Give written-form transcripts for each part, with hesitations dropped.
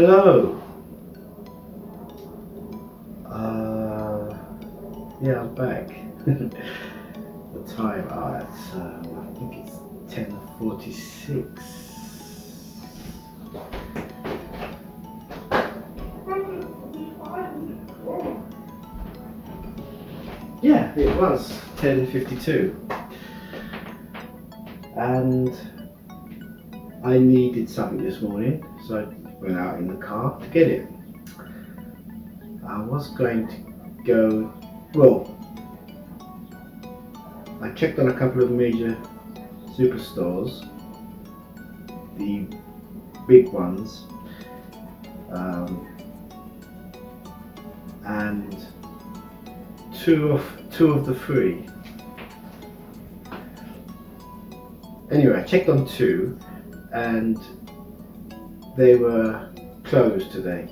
Hello. Yeah, I'm back. The time, it's, I think it's 10:46. Yeah, it was 10:52. And I needed something this morning, so I went out in the car to get it. I was going to go, well, I checked on a couple of major superstores, the big ones, and two of the three. Anyway, I checked on two, and they were closed today.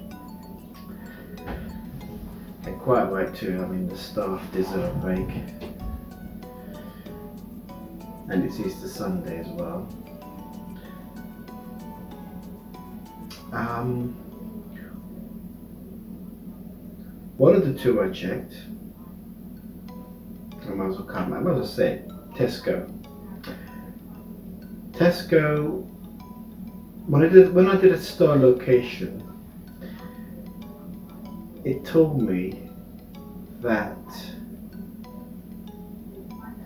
And quite right too. I mean, the staff deserve a break, and it's Easter Sunday as well. One of the two I checked, I might as well say Tesco. Tesco, when I did a store location, it told me that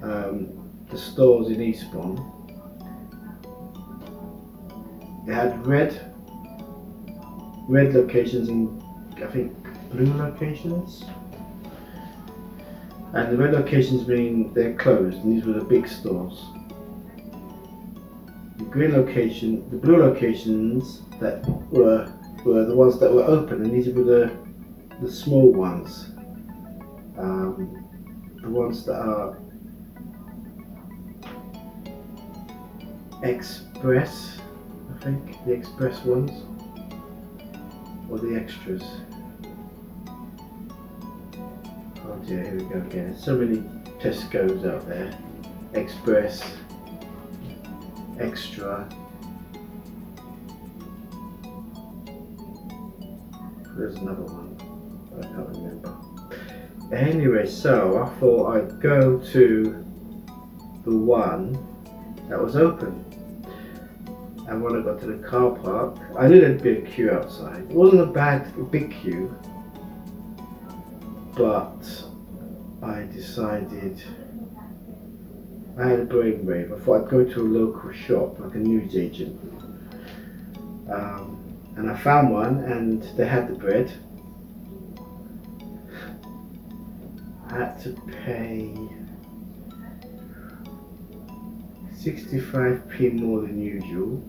the stores in Eastbourne, they had red locations and I think blue locations, and the red locations mean they're closed, and these were the big stores. The blue locations that were the ones that were open, and these were the small ones, the ones that are express, I think, the express ones, or the extras. Oh dear, here we go again. There's so many Tesco's out there. Express, extra. There's another one, but I can't remember. Anyway, so I thought I'd go to the one that was open. And when I got to the car park, I knew there'd be a queue outside. It wasn't a big queue, but I decided, I had a brainwave. I thought I'd go to a local shop, like a newsagent. And I found one, and they had the bread. I had to pay 65p more than usual,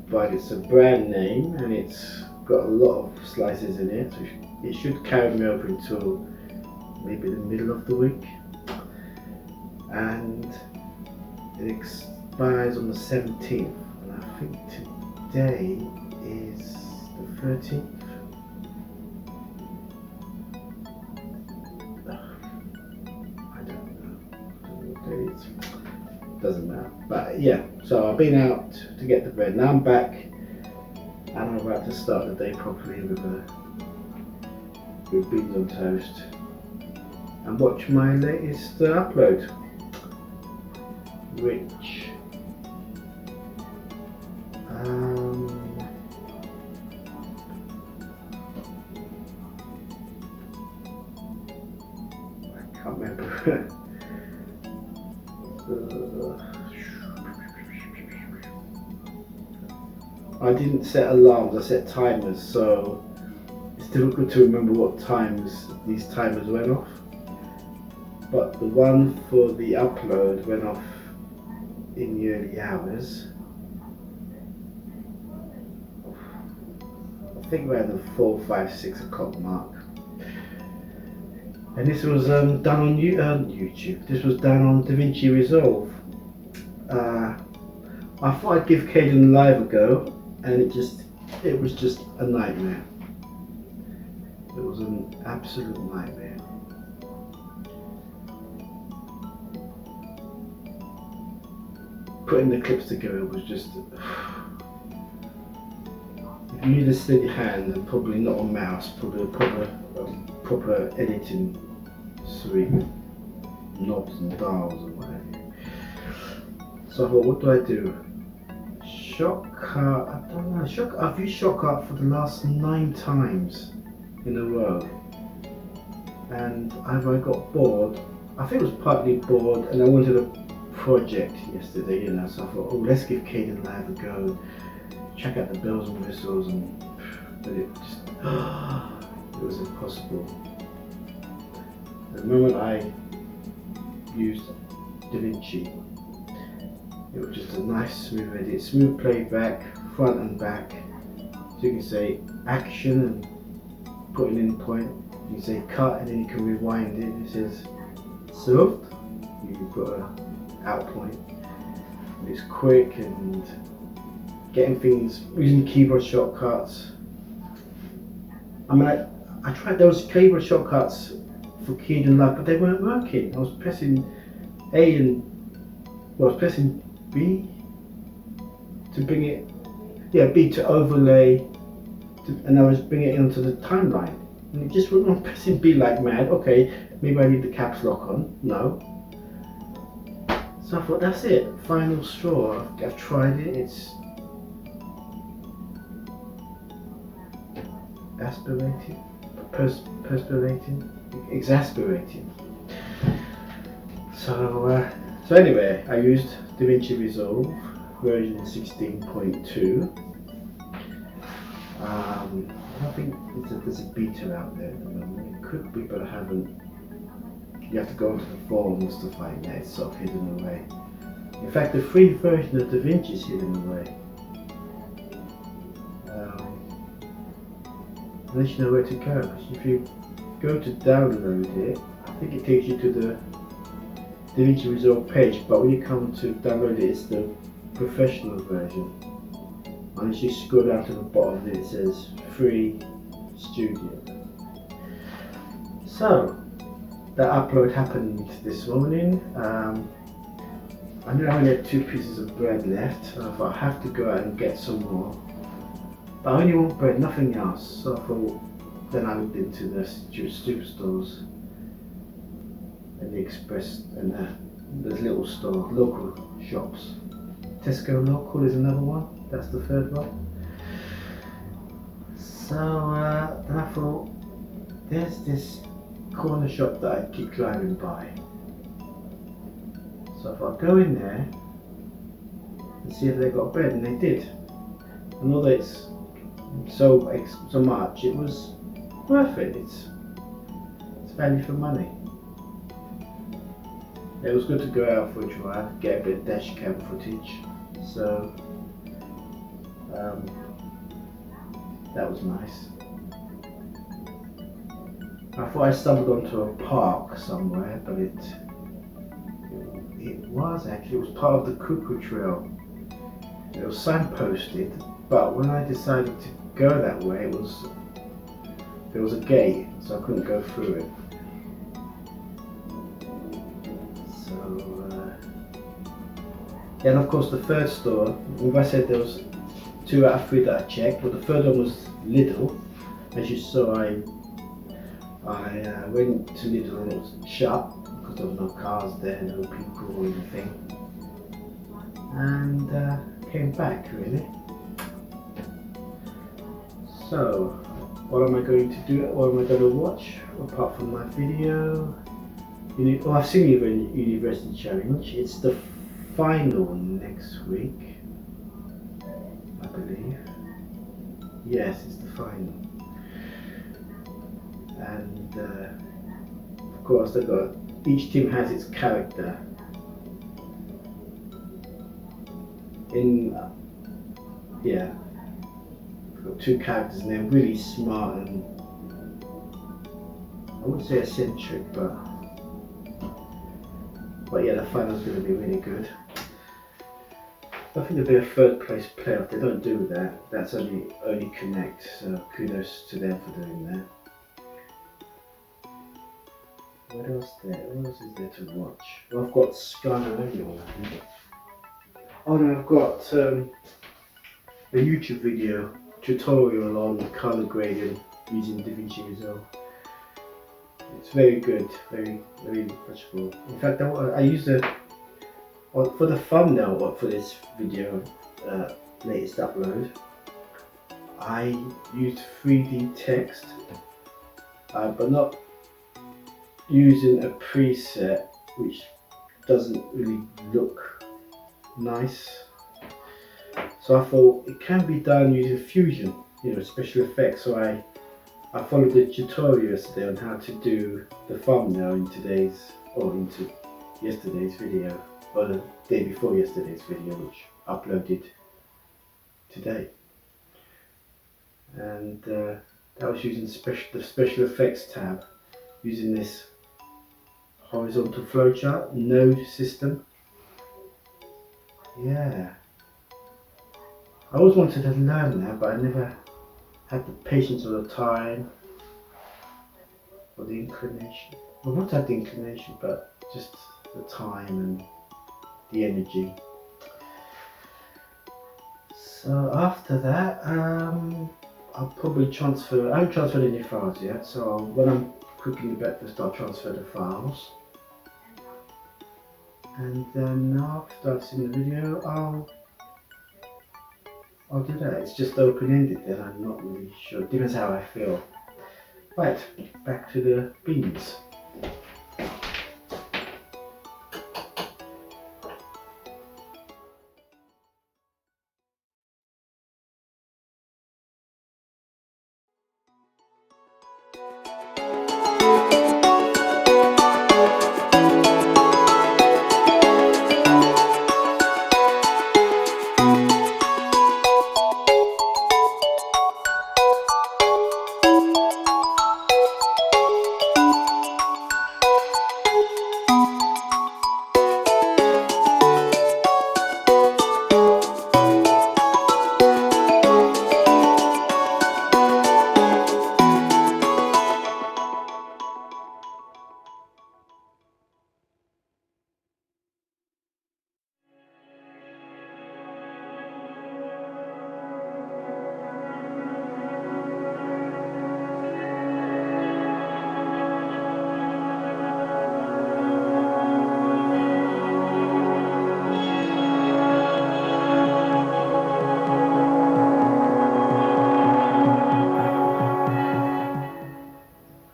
but it's a brand name and it's got a lot of slices in it, so it should carry me over until maybe the middle of the week, and it expires on the 17th, and I think today is the 13th. I don't know what day it is. Doesn't matter, but yeah, so I've been out to get the bread. Now I'm back and I'm about to start the day properly with beans on toast and watch my latest upload, which I can't remember. I didn't set alarms, I set timers, so it's difficult to remember what times these timers went off. But the one for the upload went off in the early hours. I think around the 4, 5, 6 o'clock mark. And this was done on YouTube. This was done on DaVinci Resolve. I thought I'd give Caden Live a go, and it was just a nightmare. It was an absolute nightmare. Putting the clips together was just, if you need a steady hand and probably not a mouse, probably a proper editing suite, knobs and dials and whatever. So I thought, what do I do? Shotcut, I don't know. I've used Shotcut for the last 9 times in a row, and either I got bored. I think it was partly bored, and I wanted a project yesterday, you know. So I thought, oh, let's give Kdenlive a go. Check out the bells and whistles, but it just it was impossible. The moment I used DaVinci, it was just a nice smooth edit, smooth playback, front and back. So you can say action and put an in point. You can say cut and then you can rewind it. It says soft, you put an out point. And it's quick and getting things using keyboard shortcuts. I mean, I tried those keyboard shortcuts for Kdenlive, but they weren't working. I was pressing A and I was pressing B to bring it, B to overlay, and I was bringing it onto the timeline, and it just went on pressing B like mad. Okay, maybe I need the caps lock on. No. So I thought, that's it, final straw. I've tried it. It's aspirating, perspirating, exasperating. So anyway, I used DaVinci Resolve version 16.2. I think there's a beta out there at the moment. It could be, but I haven't. You have to go onto the forums to find that. It's sort of hidden away. In fact, the free version of DaVinci is hidden away. Unless you know where to go, because if you go to download it, I think it takes you to the DaVinci Resolve page, but when you come to download it, it's the professional version. And as you scroll down to the bottom, it says free studio. So that upload happened this morning. I knew I only had 2 pieces of bread left, so I thought I have to go out and get some more. But I only want bread, nothing else. So I thought, then I looked into the superstores and the Express and there's little stores, local shops. Tesco Local is another one. That's the third one. So then I thought, there's this corner shop that I keep driving by. So I thought, I'll go in there and see if they got bread, and they did. And although it's so much, it was worth it. It's value for money. It was good to go out for a drive, get a bit of dash cam footage. So that was nice. I thought I stumbled onto a park somewhere, but it was part of the Cuckoo Trail. It was signposted, but when I decided to go that way, there was a gate, so I couldn't go through it. So, and of course the third store, if I said there was 2 out of 3 that I checked, but the third one was Lidl. As you saw, I went to Lidl and it was shut because there was no cars there, no people or anything, and came back really. So what am I going to do? What am I going to watch apart from my video? I've seen University Challenge. It's the final next week, I believe. Yes, it's the final. And of course, each team has its character. I've got 2 characters, and they're really smart and I wouldn't say eccentric, but yeah, the final's going to be really good. I think there'll be a 3rd place playoff. They don't do that. That's only Connect. So kudos to them for doing that. What else is there to watch? Well, I've got Sky only on, I think. Oh no, I've got a YouTube video tutorial on color grading using DaVinci Resolve. It's very good, very touchable. In fact, I used it for the thumbnail for this video, latest upload. I used 3D text, but not using a preset which doesn't really look nice. So I thought it can be done using Fusion, special effects. So I followed the tutorial yesterday on how to do the thumbnail into yesterday's video, or the day before yesterday's video, which I uploaded today. And that was using the special effects tab, using this horizontal flowchart node system. Yeah, I always wanted to learn that, but I never had the patience or the time or the inclination. Well, not had the inclination, but just the time and the energy. So after that, I'll probably transfer. I haven't transferred any files yet, so when I'm cooking the breakfast, I'll transfer the files. And then after I've seen the video, I'll do that. It's just open-ended then, I'm not really sure. It depends how I feel. Right, back to the beans.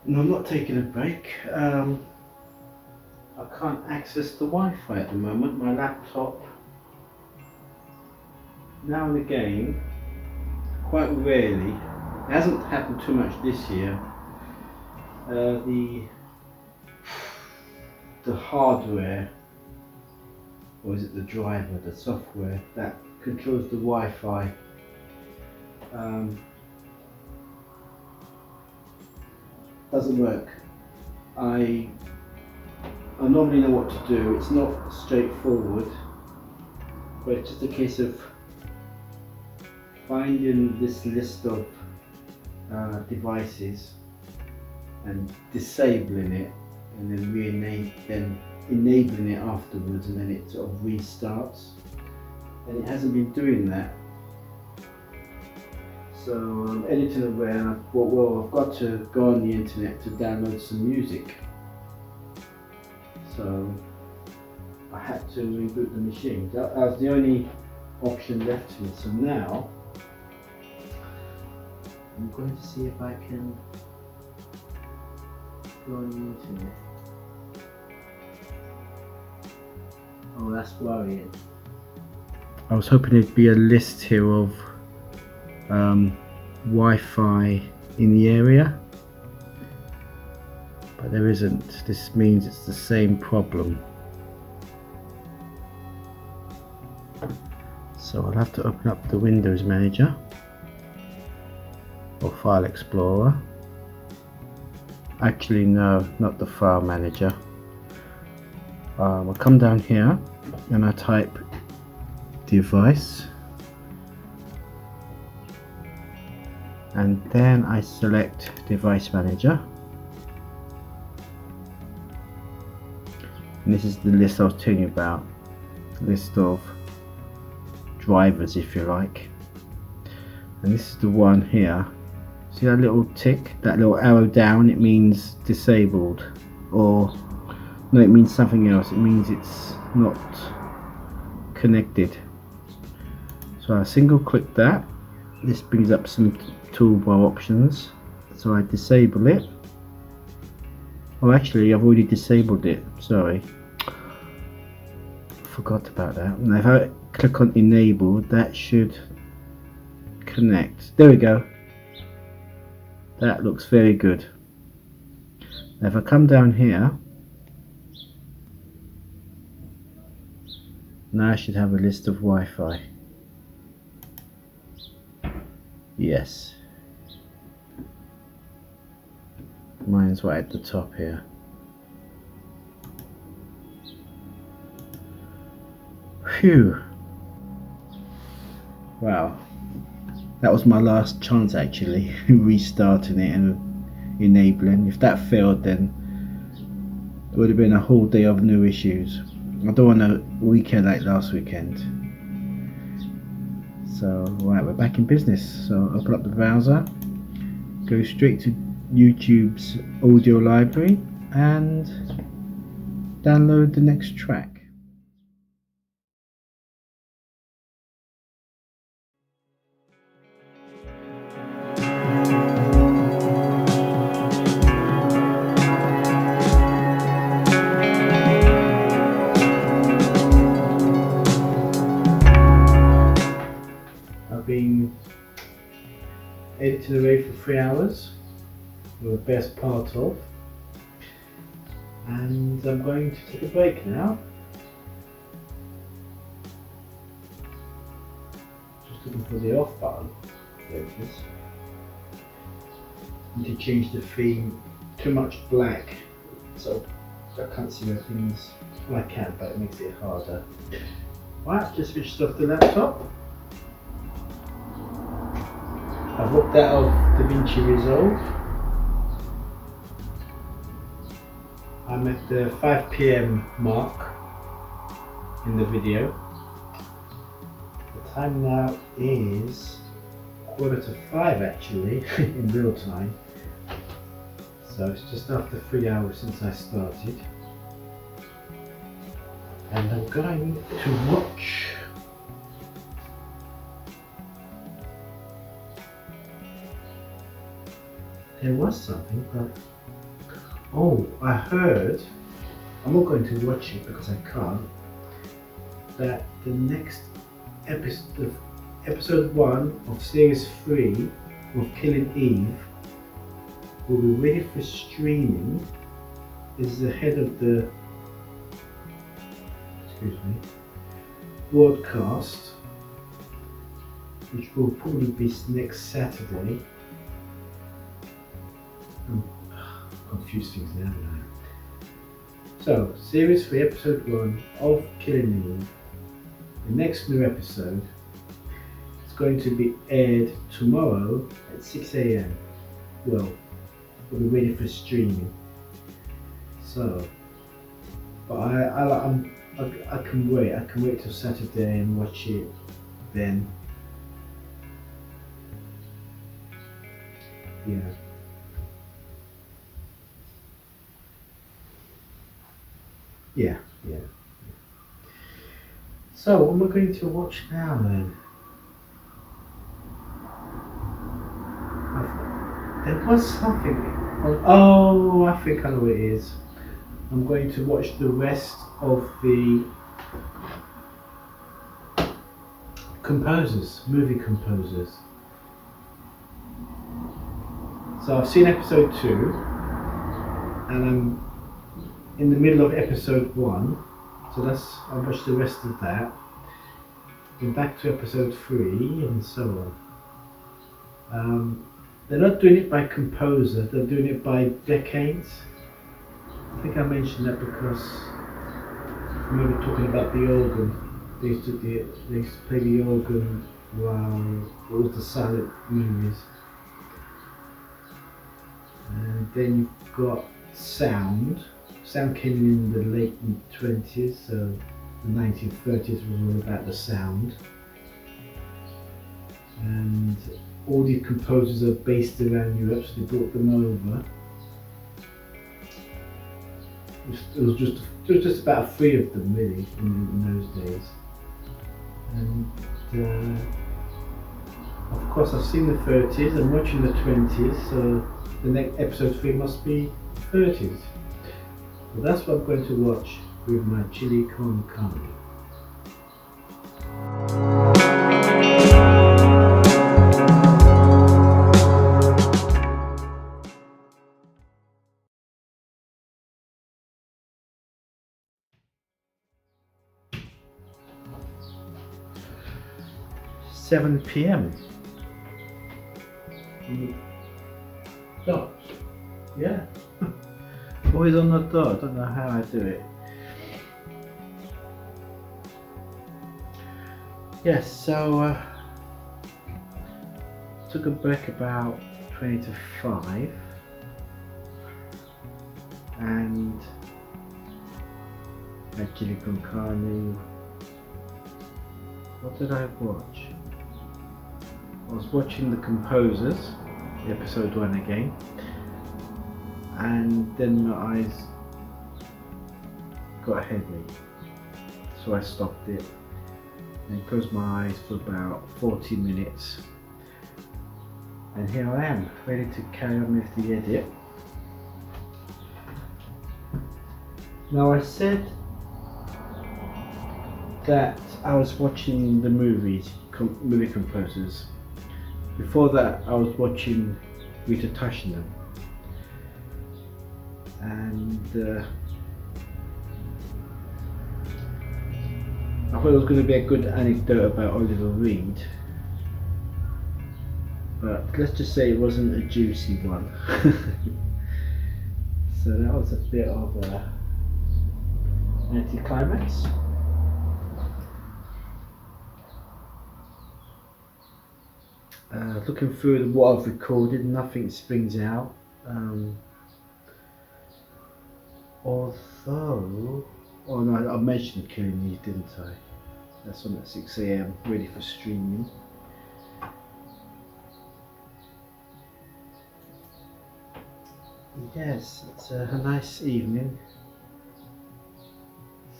No, I'm not taking a break. I can't access the Wi-Fi at the moment. My laptop, now and again, quite rarely, it hasn't happened too much this year, the hardware, or is it the driver, the software that controls the Wi-Fi, doesn't work. I normally know what to do. It's not straightforward, but it's just a case of finding this list of devices and disabling it, and then enabling it afterwards, and then it sort of restarts. And it hasn't been doing that. So I'm editing away, and I thought, well, I've got to go on the internet to download some music. So I had to reboot the machine. That was the only option left to me. So now I'm going to see if I can go on the internet. Oh, that's worrying. I was hoping there'd be a list here of Wi-Fi in the area, but there isn't. This means it's the same problem. So I'll have to open up the Windows Manager or File Explorer. Actually no, not the File Manager. I'll come down here and I type device, and then I select Device Manager, and this is the list I was telling you about, list of drivers if you like. and this is the one here. See that little tick, that little arrow down? It means disabled, or no, it means something else. It means it's not connected. So I single click that. This brings up some toolbar options. So I disable it. Oh, actually I've already disabled it, sorry. Forgot about that. Now if I click on enable, that should connect. There we go. That looks very good. Now if I come down here, now I should have a list of Wi-Fi. Yes. Mine's right at the top here. Phew. Wow. That was my last chance actually, restarting it and enabling. If that failed, then it would have been a whole day of new issues. I don't want a weekend like last weekend. So, right, we're back in business. So, open up the browser, go straight to YouTube's audio library and download the next track. I've been editing away for 3 hours, or the best part of, and I'm going to take a break now. Just looking for the off button. There it is. Need to change the theme. Too much black, so I can't see where things. Well, I can, but it makes it harder. Right, just switched off the laptop. I've looked out of DaVinci Resolve. I'm at the 5 PM mark in the video. The time now is 4:45 actually, in real time. So it's just after 3 hours since I started. And I'm going to watch there was something, but oh, I heard, I'm not going to watch it because I can't, that the next episode, episode 1 of series 3 of Killing Eve will be ready for streaming. This is the head of the broadcast, which will probably be next Saturday. Confuse things now. So, series 3, episode 1 of Killing Eve. The next new episode is going to be aired tomorrow at 6 AM. Well, we'll be ready for streaming. So, but I can wait. I can wait till Saturday and watch it then. Yeah. Yeah. So, what am I going to watch now then? There was something. Oh, I think I know what it is. I'm going to watch the rest of the movie composers. So I've seen episode 2, and I'm in the middle of episode 1. So I'll watch the rest of that. Then back to episode 3, and so on. They're not doing it by composer, they're doing it by decades. I think I mentioned that because I remember talking about the organ. They used to play the organ while all the silent movies. And then you've got sound. Sound came in the late 20s, so the 1930s was all about the sound. And all the composers are based around Europe, so they brought them over. It was just about 3 of them really in those days. And of course I've seen the 30s, I'm watching the 20s, so the next episode 3 must be 30s. So that's what I'm going to watch with my chili con carne. PM. Dot. Yeah. Always on the dot. I don't know how I do it. Yes, so took a break about 20 to 5 and had chili con carne. What did I watch? I was watching The Composers, episode 1 again, and then my eyes got heavy, so I stopped it and closed my eyes for about 40 minutes, and here I am, ready to carry on with the edit. Now I said that I was watching the movie composers. Before that I was watching Rita Tashner, and I thought it was going to be a good anecdote about Oliver Reed, but let's just say it wasn't a juicy one. So that was a bit of a anticlimax. Looking through what I've recorded, nothing springs out. Although, oh no, I mentioned Killing Eve, didn't I? That's on at 6 AM, ready for streaming. Yes, it's a nice evening.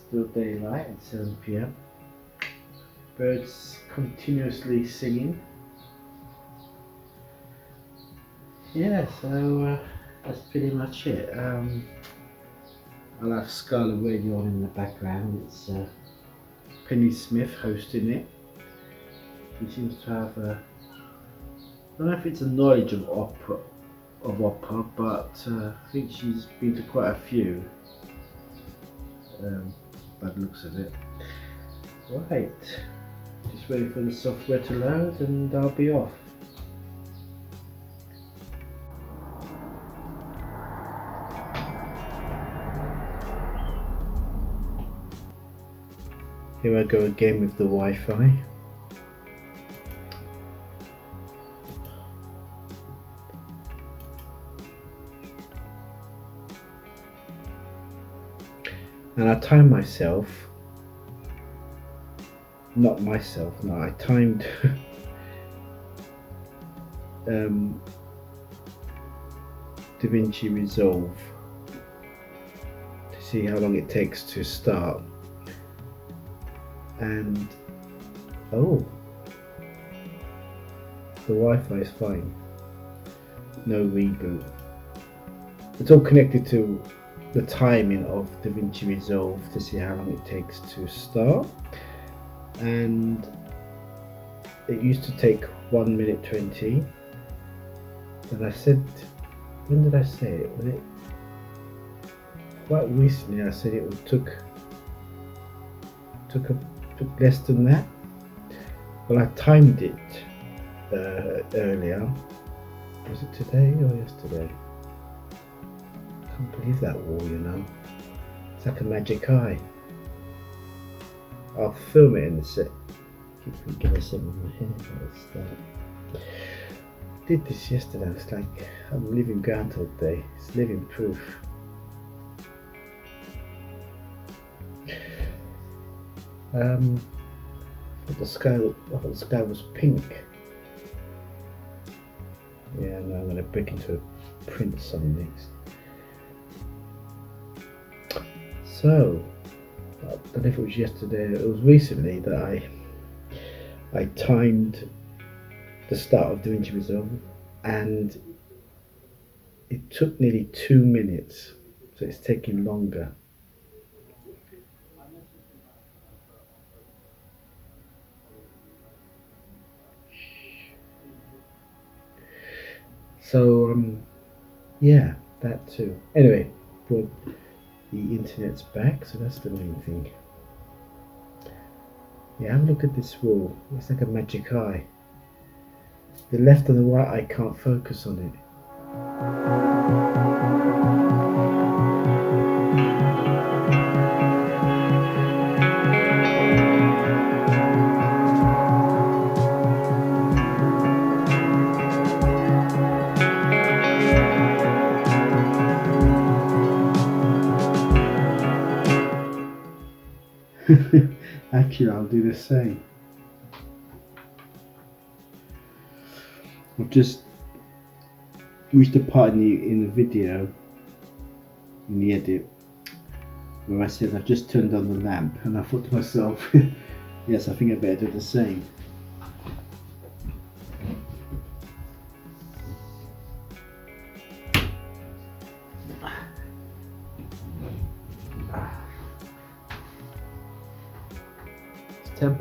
Still daylight at 7 PM. Birds continuously singing. Yeah, so that's pretty much it. I'll have Scarlet Radio on in the background. It's Penny Smith hosting it. She seems to have I don't know if it's a knowledge of opera, but I think she's been to quite a few. By the looks of it. Right, just waiting for the software to load, and I'll be off. Here I go again with the Wi-Fi. And I timed myself, not myself, no, I timed DaVinci Resolve to see how long it takes to start. And oh, the Wi-Fi is fine, no reboot. It's all connected to the timing of DaVinci Resolve to see how long it takes to start, and it used to take 1 minute 20, and I said, when did I say it? Was it quite recently? I said it took less than that. Well, I timed it earlier. Was it today or yesterday? I can't believe that wall, you know. It's like a magic eye. I'll film it in the set. Keep thinking of something in my head. What's that? I did this yesterday. It's like I'm living Groundhog Day. It's living proof. I thought the sky was pink. Yeah, no, I'm going to break into a print song next. So, I don't know if it was yesterday, it was recently that I timed the start of the interview, and it took nearly 2 minutes, so it's taking longer. So yeah, that too. Anyway, but the internet's back, so that's the main thing. Yeah, have a look at this wall. It's like a magic eye. The left and the right eye can't focus on it. Actually, I'll do the same. I've just reached a part in the video, in the edit, where I said I've just turned on the lamp, and I thought to myself, yes, I think I better do the same.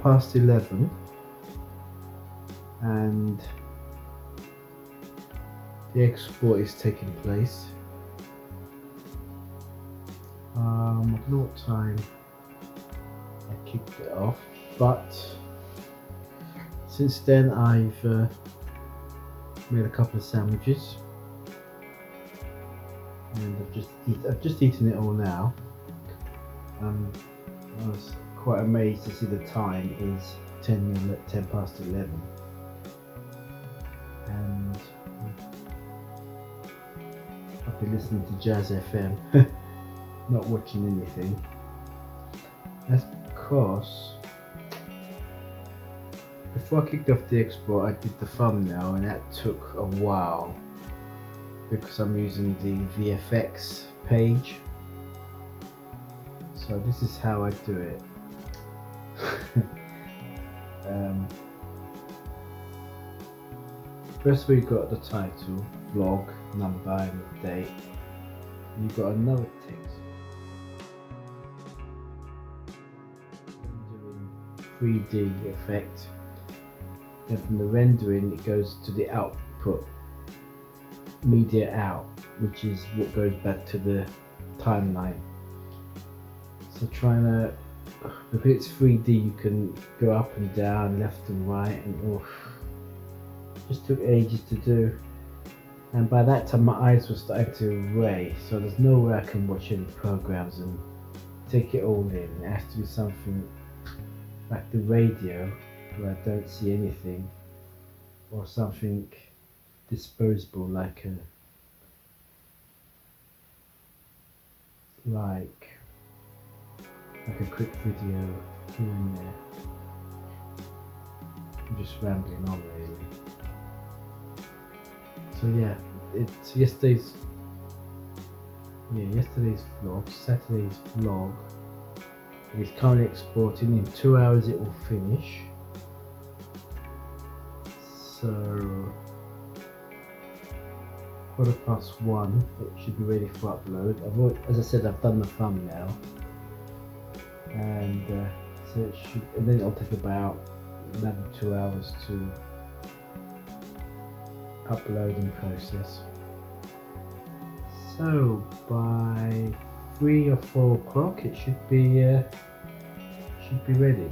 It's 11:10, and the export is taking place. I don't know what time I kicked it off, but since then I've made a couple of sandwiches, and I've just eaten it all now. I was quite amazed to see the time is 10:10, and I've been listening to Jazz FM, not watching anything. That's because before I kicked off the export, I did the thumbnail, and that took a while because I'm using the VFX page. So this is how I do it. First we've got the title, vlog, number and date. And you've got another text. Rendering 3D effect. Then from the rendering it goes to the output, media out, which is what goes back to the timeline. So trying to, because it's 3D, you can go up and down, left and right, and just took ages to do. And by that time my eyes were starting to ray, so there's no way I can watch any programs and take it all in. It has to be something like the radio, where I don't see anything, or something disposable like a quick video here and there. I'm just rambling on really. So yeah, it's yesterday's vlog, Saturday's vlog. It is currently exporting. In 2 hours it will finish. So 1:15 it should be ready for upload. As I said, I've done the thumbnail, and so it should, and then it'll take about another 2 hours to upload and process. So by 3 or 4 o'clock it should be ready.